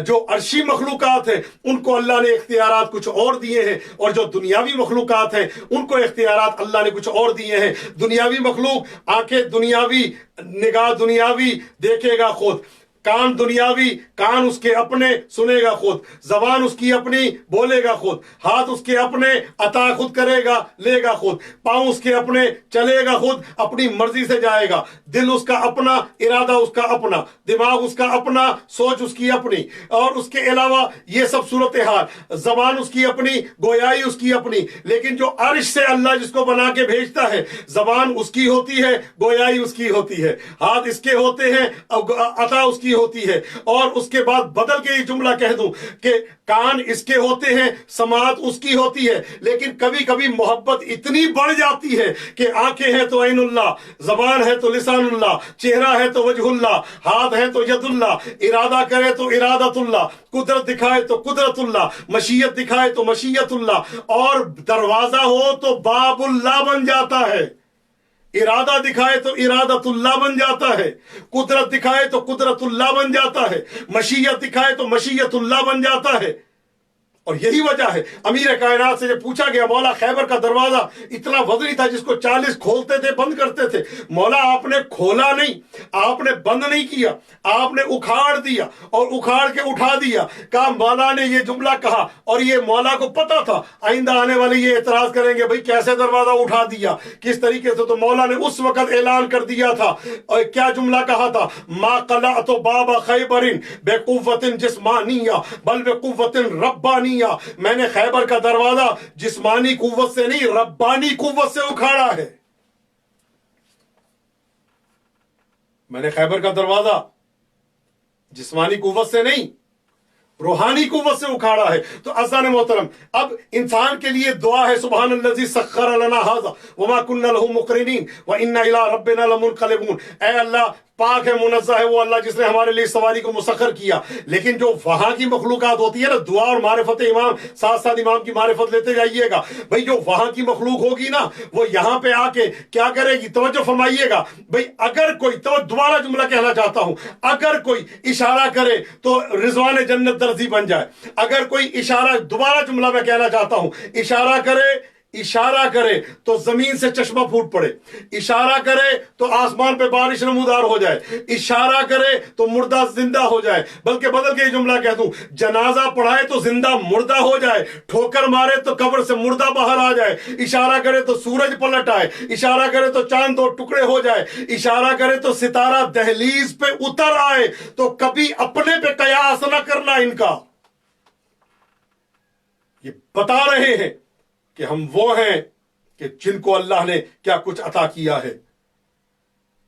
جو عرشی مخلوقات ہیں ان کو اللہ نے اختیارات کچھ اور دیے ہیں، اور جو دنیاوی مخلوقات ہیں ان کو اختیارات اللہ نے کچھ اور دیے ہیں۔ دنیاوی مخلوق آنکھیں دنیاوی، نگاہ دنیاوی، دیکھے گا خود، کان دنیاوی، کان اس کے اپنے، سنے گا خود، زبان اس کی اپنی، بولے گا خود، ہاتھ اس کے اپنے، عطا خود کرے گا، لے گا خود، پاؤں اس کے اپنے، چلے گا خود، اپنی مرضی سے جائے گا، دل اس کا اپنا، ارادہ اس کا اپنا، دماغ اس کا اپنا، سوچ اس کی اپنی، اور اس کے علاوہ یہ سب صورتحال، زبان اس کی اپنی، گویائی اس کی اپنی۔ لیکن جو عرش سے اللہ جس کو بنا کے بھیجتا ہے، زبان اس کی ہوتی ہے، گویائی اس کی ہوتی ہے، ہاتھ اس کے ہوتے ہیں، عطا اس کی ہوتی ہے، اور اس کے بعد بدل کے یہ جملہ کہہ دوں کہ کان اس کے ہوتے ہیں، سماعت اس کی ہوتی ہے۔ لیکن کبھی کبھی محبت اتنی بڑھ جاتی ہے کہ آنکھیں ہیں تو عین اللہ، زبان ہے تو لسان اللہ، چہرہ ہے تو وجہ اللہ، ہاتھ ہے تو ید اللہ، ارادہ کرے تو ارادت اللہ، قدرت دکھائے تو قدرت اللہ، مشیت دکھائے تو مشیت اللہ، اور دروازہ ہو تو باب اللہ بن جاتا ہے، ارادہ دکھائے تو ارادت اللہ بن جاتا ہے، قدرت دکھائے تو قدرت اللہ بن جاتا ہے، مشیت دکھائے تو مشیت اللہ بن جاتا ہے۔ اور یہی وجہ ہے امیر کائنات سے جب پوچھا گیا مولا خیبر کا دروازہ اتنا وزنی تھا جس کو 40 کھولتے تھے بند کرتے تھے، مولا آپ نے کھولا نہیں، آپ نے بند نہیں کیا، آپ نے اکھاڑ دیا اور اکھاڑ کے اٹھا دیا۔ کہا مولا نے یہ جملہ کہا اور یہ مولا کو پتا تھا آئندہ آنے والے یہ اعتراض کریں گے بھئی کیسے دروازہ اٹھا دیا، کس طریقے سے، تو مولا نے اس وقت اعلان کر دیا تھا، اور کیا جملہ کہا تھا، ما قلعت باب خیبر بقوت جسمانیہ بل بقوت ربانیہ، میں نے خیبر کا دروازہ جسمانی قوت سے نہیں ربانی قوت سے اکھاڑا ہے۔ میں نے خیبر کا دروازہ جسمانی قوت سے نہیں روحانی قوت سے اکھاڑا ہے۔ تو عزیزان محترم، اب انسان کے لیے دعا ہے سبحان الذی سخر لنا ھذا وما كنا له مقرنین وانا الى ربنا لمنقلبون، اے اللہ پاک ہے، منزہ ہے وہ اللہ جس نے ہمارے لیے سواری کو مسخر کیا۔ لیکن جو وہاں کی مخلوقات ہوتی ہے نا، دعا اور معرفت امام ساتھ ساتھ امام کی معرفت لیتے جائیے گا، بھئی جو وہاں کی مخلوق ہوگی نا وہ یہاں پہ آ کے کیا کرے گی، توجہ فرمائیے گا بھئی، اگر کوئی، تو دوبارہ جملہ کہنا چاہتا ہوں، اگر کوئی اشارہ کرے تو رضوان جنت درزی بن جائے، اگر کوئی اشارہ، دوبارہ جملہ میں کہنا چاہتا ہوں، اشارہ کرے تو زمین سے چشمہ پھوٹ پڑے، اشارہ کرے تو آسمان پہ بارش نمودار ہو جائے، اشارہ کرے تو مردہ زندہ ہو جائے، بلکہ بدل کے یہ جملہ کہہ دوں، جنازہ پڑھائے تو زندہ مردہ ہو جائے، ٹھوکر مارے تو قبر سے مردہ باہر آ جائے، اشارہ کرے تو سورج پلٹ آئے، اشارہ کرے تو چاند دو ٹکڑے ہو جائے، اشارہ کرے تو ستارہ دہلیز پہ اتر آئے، تو کبھی اپنے پہ قیاس نہ کرنا ان کا۔ یہ بتا رہے ہیں کہ ہم وہ ہیں کہ جن کو اللہ نے کیا کچھ عطا کیا ہے۔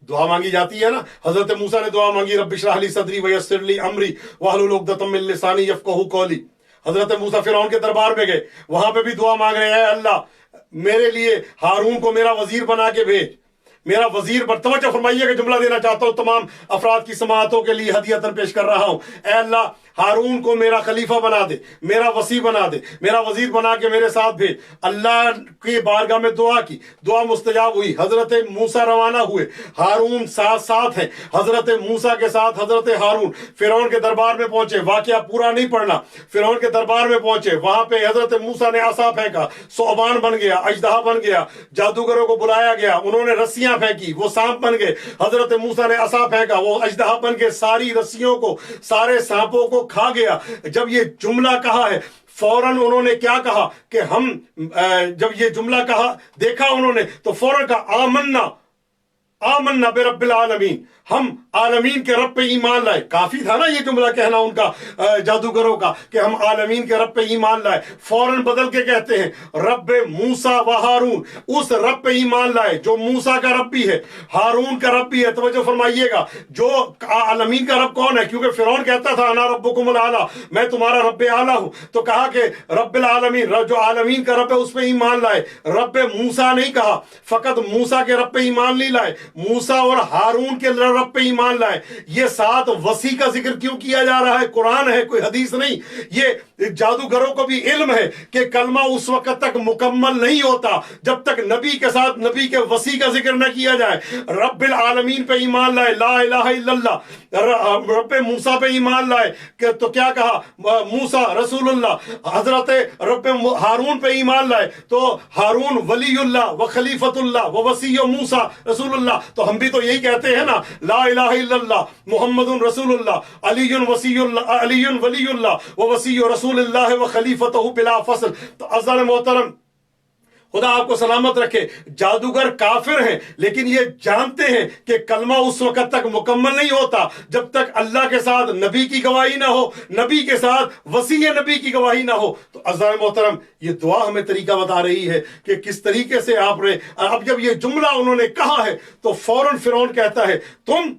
دعا مانگی جاتی ہے نا، حضرت موسیٰ نے دعا مانگی رب اشرح لی صدری ویسر لی امری واحلل عقدۃ من لسانی یفقہوا قولی۔ حضرت موسیٰ فرعون کے دربار میں گئے، وہاں پہ بھی دعا مانگ رہے ہیں، اے اللہ میرے لیے ہارون کو میرا وزیر بنا کے بھیج، میرا وزیر پر توجہ فرمائیے کہ جملہ دینا چاہتا ہوں، تمام افراد کی سماعتوں کے لیے ہدیۃً پیش کر رہا ہوں، اے اللہ ہارون کو میرا خلیفہ بنا دے، میرا وصی بنا دے، میرا وزیر بنا کے میرے ساتھ بھیج۔ اللہ کی بارگاہ میں دعا کی، دعا مستجاب ہوئی، حضرت موسیٰ روانہ ہوئے، ہارون ساتھ ہیں، حضرت موسیٰ کے ساتھ حضرت ہارون فرعون کے دربار میں پہنچے، واقعہ پورا نہیں پڑھنا، فرعون کے دربار میں پہنچے، وہاں پہ حضرت موسیٰ نے عصا پھینکا، ثعبان بن گیا، اژدہا بن گیا، جادوگروں کو بلایا گیا، انہوں نے رسیاں پھینکی، وہ سانپ بن گئے، حضرت موسیٰ نے عصا پھینکا، وہ اژدہا بن کے ساری رسیوں کو، سارے سانپوں کو کھا گیا۔ جب یہ جملہ کہا ہے فوراً انہوں نے کیا کہا کہ جب یہ جملہ کہا دیکھا انہوں نے تو فوراً کہا آمنا برب العالمین، ہم عالمین کے رب پہ ایمان لائے. کافی تھا نا یہ جملہ کہنا ان کا جادوگروں کا کہ ہم عالمین کے رب پہ ایمان لائے. فوراً بدل کے کہتے ہیں رب موسیٰ و ہارون، اس رب پہ ایمان لائے جو موسیٰ کا رب بھی ہے، ہارون کا رب بھی ہے. توجہ فرمائیے گا، جو عالمین کا رب کون ہے؟ کیونکہ فرعون کہتا تھا انا ربکم الاعلیٰ، میں تمہارا رب اعلیٰ ہوں. تو کہا کہ رب العالمین، جو عالمین کا رب ہے اس پہ ایمان لائے. رب موسیٰ نہیں کہا، فقط موسیٰ کے رب پہ ایمان نہیں لائے، موسیٰ اور ہارون کے رب پہ ایمان لائے. یہ ساتھ وسیع کا ذکر کیوں کیا جا رہا ہے؟ قرآن ہے، کوئی حدیث نہیں. یہ جادوگروں کو بھی علم ہے کہ کلمہ اس وقت تک مکمل نہیں ہوتا جب تک نبی کے ساتھ نبی کے وسیع کا ذکر نہ کیا جائے. رب العالمین پہ ایمان لائے، لا الہ الا اللہ. رب موسیٰ پہ ایمان لائے کہ تو کیا کہا؟ موسیٰ رسول اللہ. حضرت رب ہارون پہ ایمان لائے تو ہارون ولی اللہ و خلیفۃ اللہ و وسیع موسیٰ رسول اللہ. تو ہم بھی تو یہی کہتے ہیں نا، لا الہ الا اللہ محمد رسول اللہ علی وسیع اللہ، علی ولی اللہ و وسیع رسول اللہ و خلیفۃ بلا فصل. تو عزیزان محترم، خدا آپ کو سلامت رکھے. جادوگر کافر ہیں لیکن یہ جانتے ہیں کہ کلمہ اس وقت تک مکمل نہیں ہوتا جب تک اللہ کے ساتھ نبی کی گواہی نہ ہو، نبی کے ساتھ وسیع نبی کی گواہی نہ ہو. تو عزیزان محترم، یہ دعا ہمیں طریقہ بتا رہی ہے کہ کس طریقے سے آپ نے، اب جب یہ جملہ انہوں نے کہا ہے تو فوراً فرعون کہتا ہے تم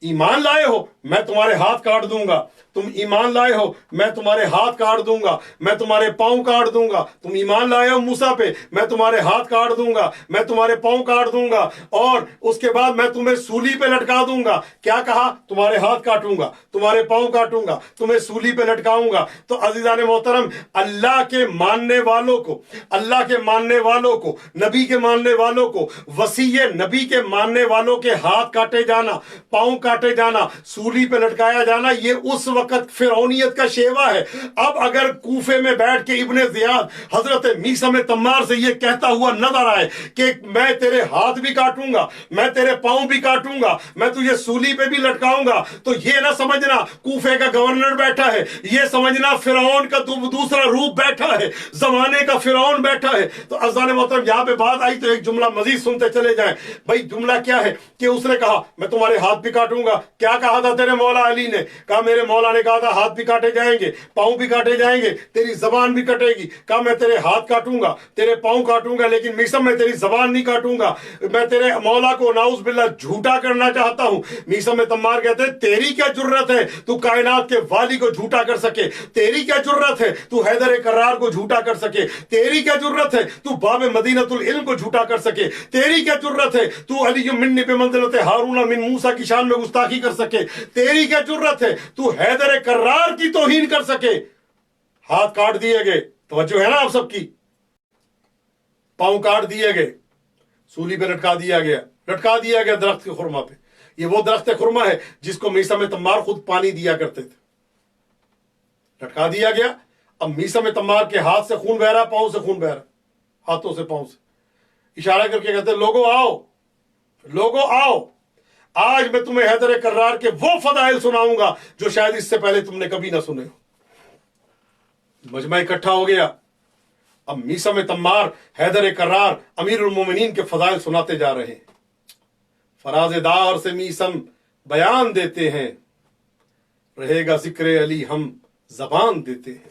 ایمان لائے ہو، میں تمہارے ہاتھ کاٹ دوں گا. تم ایمان لائے ہو، میں تمہارے ہاتھ کاٹ دوں گا، میں تمہارے پاؤں کاٹ دوں گا. تم ایمان لائے ہو موسیٰ پہ، میں تمہارے ہاتھ کاٹ دوں گا، میں تمہارے پاؤں کاٹ دوں گا، اور اس کے بعد میں تمہیں سولی پہ لٹکا دوں گا. کیا کہا؟ تمہارے ہاتھ کاٹوں گا، تمہارے پاؤں کاٹوں گا، تمہیں سولی پہ لٹکاؤں گا. تو عزیزان محترم، اللہ کے ماننے والوں کو، اللہ کے ماننے والوں کو، نبی کے ماننے والوں کو، وسیع نبی کے ماننے والوں کے ہاتھ کاٹے جانا، پاؤں کاٹے جانا، سولی پہ لٹکایا جانا، یہ اس وقت فرعونیت کا شیوا ہے. اب اگر کوفے میں بیٹھ کے ابن زیاد حضرت میثم تمار سے یہ کہتا ہوا نظر آئے کہ میں تیرے ہاتھ بھی کاٹوں گا، میں تیرے پاؤں بھی کاٹوں گا، میں تجھے سولی پہ بھی لٹکاؤں گا، تو یہ نہ سمجھنا کوفے کا گورنر بیٹھا ہے، یہ سمجھنا فرعون کا دوسرا روپ بیٹھا ہے، زمانے کا فرعون بیٹھا ہے. تو عزیزان محترم، یہاں پہ بات آئی تو ایک جملہ مزید سنتے چلے جائیں. بھائی جملہ کیا ہے کہ اس نے کہا میں تمہارے ہاتھ بھی کاٹوں گا. کیا کہا تھا تیرے مولا علی نے؟ کہا میرے مولا نے کہا تھا ہاتھ بھی کاٹے جائیں گے، پاؤں بھی کاٹے جائیں گے، تیری زبان بھی کٹے گی. کہا میں تیرے ہاتھ کاٹوں گا، تیرے پاؤں کاٹوں گا، لیکن میثم میں تیری زبان نہیں کاٹوں گا. میں تیرے مولا کو نعوذ باللہ جھوٹا کرنا چاہتا ہوں. میثم تمار کہتے ہیں تیری کیا جرت ہے تو کائنات کے والی کو جھوٹا کر سکے؟ تیری کیا جرت ہے تو حیدر کرار کو جھوٹا کر سکے؟ تیری کیا جرت ہے تو باب مدینۃ العلم کو جھوٹا کر سکے؟ تیری کیا جرت ہے تو علی منی پہ منزلت ہارون من موسیٰ کی شان میں گستاخی کر سکے؟ تیری کیا جرت ہے تو حیدر کرار کی توہین کر سکے؟ ہاتھ کاٹ دیے گئے، توجہ ہے نا آپ سب کی، پاؤں کاٹ دیے گئے، سولی پہ لٹکا دیا گیا درخت کے خرما پہ. یہ وہ درخت خرما ہے جس کو میثم تمار خود پانی دیا کرتے تھے. لٹکا دیا گیا. اب میثم تمار کے ہاتھ سے خون بہ رہا، پاؤں سے خون بہ رہا، ہاتھوں سے پاؤں سے. اشارہ کر کے کہتے ہیں لوگوں آؤ، آج میں تمہیں حیدر کرار کے وہ فضائل سناؤں گا جو شاید اس سے پہلے تم نے کبھی نہ سنے ہو. مجمع اکٹھا ہو گیا. اب میثم تمار حیدر کرار امیر المومنین کے فضائل سناتے جا رہے ہیں. فراز دار سے میثم بیان دیتے ہیں، رہے گا ذکر علی ہم زبان دیتے ہیں.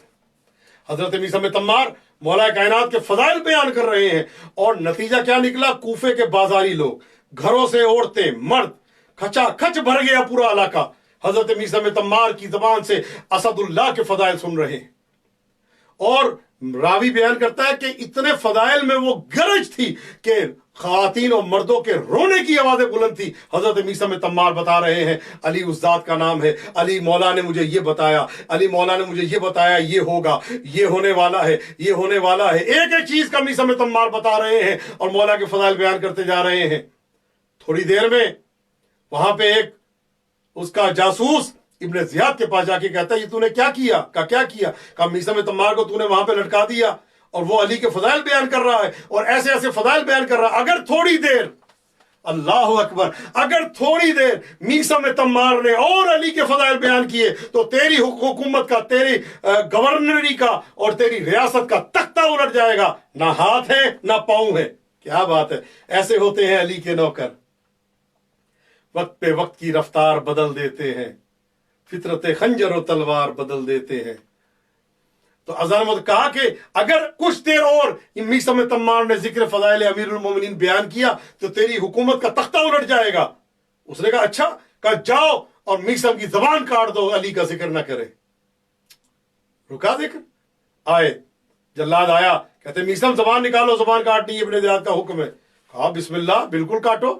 حضرت میثم تمار مولا کائنات کے فضائل بیان کر رہے ہیں، اور نتیجہ کیا نکلا؟ کوفے کے بازاری لوگ، گھروں سے عورتیں، مرد، کھچا کھچ بھر گیا پورا علاقہ، حضرت میثم تمار کی زبان سے اسد اللہ کے فضائل سن رہے ہیں. اور راوی بیان کرتا ہے کہ اتنے فضائل میں وہ گرج تھی کہ خواتین اور مردوں کے رونے کی آوازیں بلند تھی. حضرت میثم تمار بتا رہے ہیں علی اس ذات کا نام ہے، علی مولا نے مجھے یہ بتایا، علی مولا نے مجھے یہ بتایا، یہ ہوگا، یہ ہونے والا ہے، یہ ہونے والا ہے. ایک ایک چیز کا میثم تمار بتا رہے ہیں اور مولا کے فضائل بیان کرتے جا رہے ہیں. تھوڑی دیر میں وہاں پہ ایک اس کا جاسوس ابن زیاد کے پاس جا کے کہتا ہے یہ تو نے کیا کیا؟ کیا کیا؟ کہا میثم تمار کو تو نے وہاں پہ لٹکا دیا، اور وہ علی کے فضائل بیان کر رہا ہے، اور ایسے ایسے فضائل بیان کر رہا ہے. اگر تھوڑی دیر، اللہ اکبر، اگر تھوڑی دیر میثم تمار نے اور علی کے فضائل بیان کیے تو تیری حکومت کا، تیری گورنری کا اور تیری ریاست کا تختہ الٹ جائے گا. نہ ہاتھ ہے نہ پاؤں ہے. کیا بات ہے! ایسے ہوتے ہیں علی کے نوکر. وقت پہ وقت کی رفتار بدل دیتے ہیں، فطرت خنجر و تلوار بدل دیتے ہیں۔ تو عظام کہا کہ اگر کچھ دیر اور میثم تمار نے ذکر فضائل امیر المومنین بیان کیا تو تیری حکومت کا تختہ الٹ جائے گا۔ اس نے کہا اچھا، کہا جاؤ اور میثم کی زبان کاٹ دو، علی کا ذکر نہ کرے۔ رکا دے کر آئے، جلاد آیا، کہتے میثم زبان نکالو، زبان کاٹنی ابن زیاد کا حکم ہے۔ کہا بسم اللہ، بالکل کاٹو۔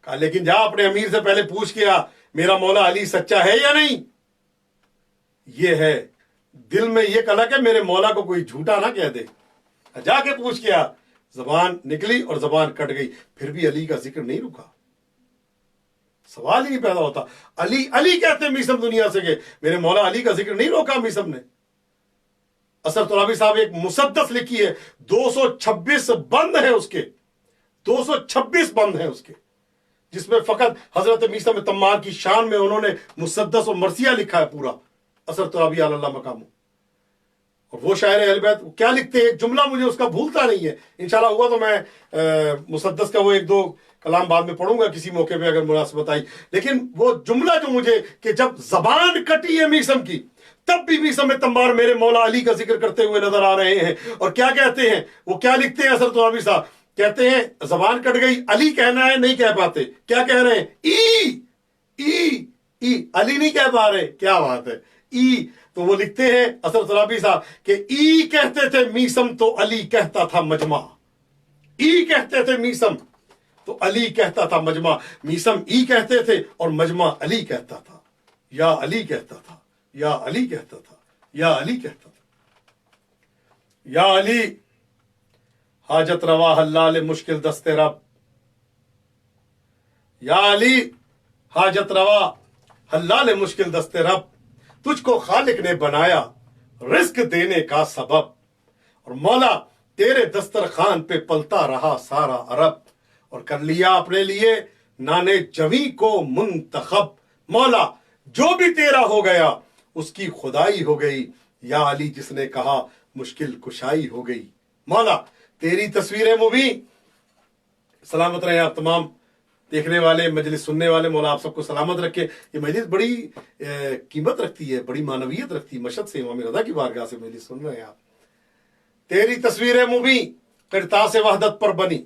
کہا لیکن جا اپنے امیر سے پہلے پوچھ کے آ، میرا مولا علی سچا ہے یا نہیں؟ یہ ہے دل میں یہ کلا کہ میرے مولا کو کوئی جھوٹا نہ کہہ دے، جا کے پوچھ کے آ۔ زبان نکلی اور زبان کٹ گئی، پھر بھی علی کا ذکر نہیں رکا۔ سوال ہی نہیں پیدا ہوتا۔ علی علی کہتے میثم دنیا سے گئے، میرے مولا علی کا ذکر نہیں روکا میثم نے۔ اثر ترابی صاحب ایک مسدس لکھی ہے، 226 بند ہیں اس کے، 226 بند ہیں اس کے، جس میں فقط حضرت میثم تمار کی شان میں انہوں نے مسدس و مرثیہ لکھا ہے پورا، اثر ترابی علی اللہ مقامہ۔ اور وہ شاعر اہل بیت کیا لکھتے ہیں، ایک جملہ مجھے اس کا بھولتا نہیں ہے، انشاءاللہ ہوا تو میں مسدس کا وہ ایک دو کلام بعد میں پڑھوں گا کسی موقع پہ اگر مناسبت آئی۔ لیکن وہ جملہ جو مجھے، کہ جب زبان کٹی ہے میثم کی تب بھی میثم تمار میرے مولا علی کا ذکر کرتے ہوئے نظر آ رہے ہیں۔ اور کیا کہتے ہیں وہ، کیا لکھتے ہیں اثر ترابی صاحب، کہتے ہیں زبان کٹ گئی، علی کہنا ہے نہیں کہہ پاتے، کیا کہہ رہے ہیں؟ ای علی نہیں کہہ پا رہے، کیا بات ہے، ای۔ تو وہ لکھتے ہیں اثر ترابی صاحب کہ ای کہتے تھے میثم تو علی کہتا تھا مجمع، ای کہتے تھے میثم تو علی کہتا تھا مجمع، میثم ای کہتے تھے اور مجمع علی کہتا تھا، یا علی کہتا تھا، یا علی کہتا تھا، یا علی کہتا تھا۔ یا علی حاجت روا حلال مشکل دست رب، یا علی حاجت روا حلال مشکل دست رب، تجھ کو خالق نے بنایا رزق دینے کا سبب، اور مولا تیرے دسترخوان پہ پلتا رہا سارا عرب، اور کر لیا اپنے لیے نانے جویں کو منتخب، مولا جو بھی تیرا ہو گیا اس کی خدائی ہو گئی، یا علی جس نے کہا مشکل کشائی ہو گئی۔ مولا تیری تصویر مبین، سلامت رہے آپ تمام دیکھنے والے، مجلس سننے والے، مولا آپ سب کو سلامت رکھے۔ یہ مجلس بڑی قیمت رکھتی ہے، بڑی معنویت رکھتی ہے، مشہد سے امام رضا کی بارگاہ سے مجلس سن رہے ہیں آپ۔ تیری تصویر مبین قرطاس وحدت پر بنی،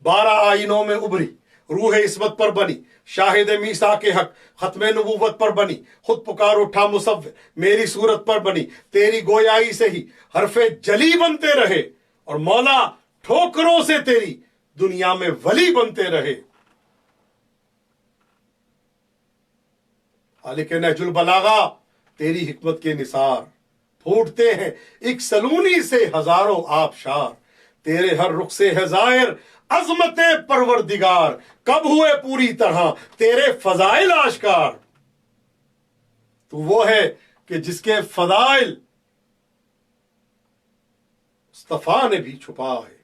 12 آئینوں میں ابھری، روح عصمت پر بنی، شاہد میثاق کے حق ختم نبوت پر بنی، خود پکار اٹھا مصور میری صورت پر بنی، تیری گویائی سے ہی حرف جلی بنتے رہے، اور مولا ٹھوکروں سے تیری دنیا میں ولی بنتے رہے۔ خالق نہج البلاغہ تیری حکمت کے نثار، پھوٹتے ہیں ایک سلونی سے ہزاروں آبشار، تیرے ہر رخ سے ہے ظاہر عظمت پروردگار، کب ہوئے پوری طرح تیرے فضائل آشکار۔ تو وہ ہے کہ جس کے فضائل مصطفیٰ نے بھی چھپائے،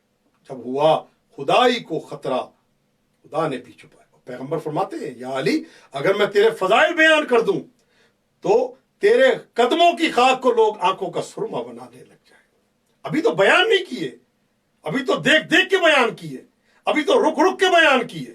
جب ہوا خدائی کو خطرہ خدا نے بھی چھپائے۔ پیغمبر فرماتے ہیں یا علی اگر میں تیرے فضائل بیان کر دوں تو تیرے قدموں کی خاک کو لوگ آنکھوں کا سرما بنانے لگ جائیں۔ ابھی تو بیان نہیں کیے، ابھی تو دیکھ دیکھ کے بیان کیے، ابھی تو رک رک کے بیان کیے،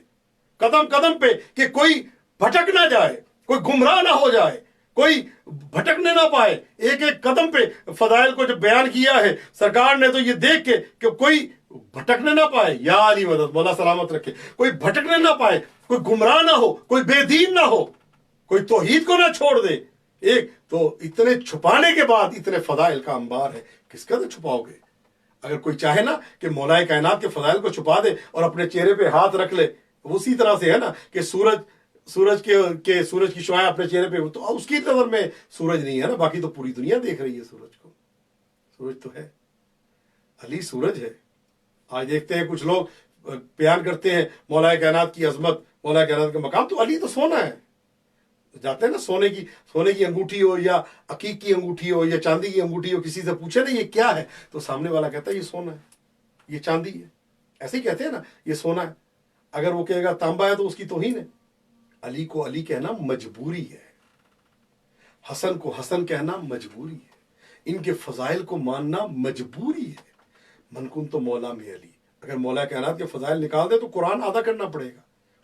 قدم قدم پہ، کہ کوئی بھٹک نہ جائے، کوئی گمراہ نہ ہو جائے، کوئی بھٹکنے نہ پائے۔ ایک ایک قدم پہ فضائل کو جب بیان کیا ہے سرکار نے تو یہ دیکھ کے کہ کوئی بھٹکنے نہ پائے، یا علی مدد، مولا سلامت رکھے، کوئی بھٹکنے نہ پائے، کوئی گمراہ نہ ہو، کوئی بے دین نہ ہو، کوئی توحید کو نہ چھوڑ دے۔ ایک تو اتنے چھپانے کے بعد اتنے فضائل کا انبار ہے، کس قدر چھپاؤ گے؟ اگر کوئی چاہے نا کہ مولا کائنات کے فضائل کو چھپا دے اور اپنے چہرے پہ ہاتھ رکھ لے، اسی طرح سے ہے نا کہ سورج کی شعاعیں اپنے چہرے پہ، تو اس کی نظر میں سورج نہیں ہے نا، باقی تو پوری دنیا دیکھ رہی ہے سورج کو، سورج تو ہے، علی سورج ہے۔ آج دیکھتے ہیں کچھ لوگ بیان کرتے ہیں مولا کائنات کی عظمت، مولا کائنات کا مقام، تو علی تو سونا ہے۔ جاتے ہیں نا سونے کی انگوٹھی ہو یا عقیق کی انگوٹھی ہو یا چاندی کی انگوٹھی ہو، کسی سے پوچھے نا یہ کیا ہے تو سامنے والا کہتا ہے یہ سونا ہے، یہ چاندی ہے، ایسے ہی کہتے ہیں نا یہ سونا ہے۔ اگر وہ کہے گا تانبا ہے تو اس کی توہین ہے۔ علی کو علی کہنا مجبوری ہے، حسن کو حسن کہنا مجبوری ہے، ان کے فضائل کو ماننا مجبوری ہے۔ من کن تو مولا میں علی، اگر مولا کائنات کے فضائل نکال دے تو قرآن آدھا کرنا پڑے گا،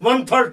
1/3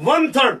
1/3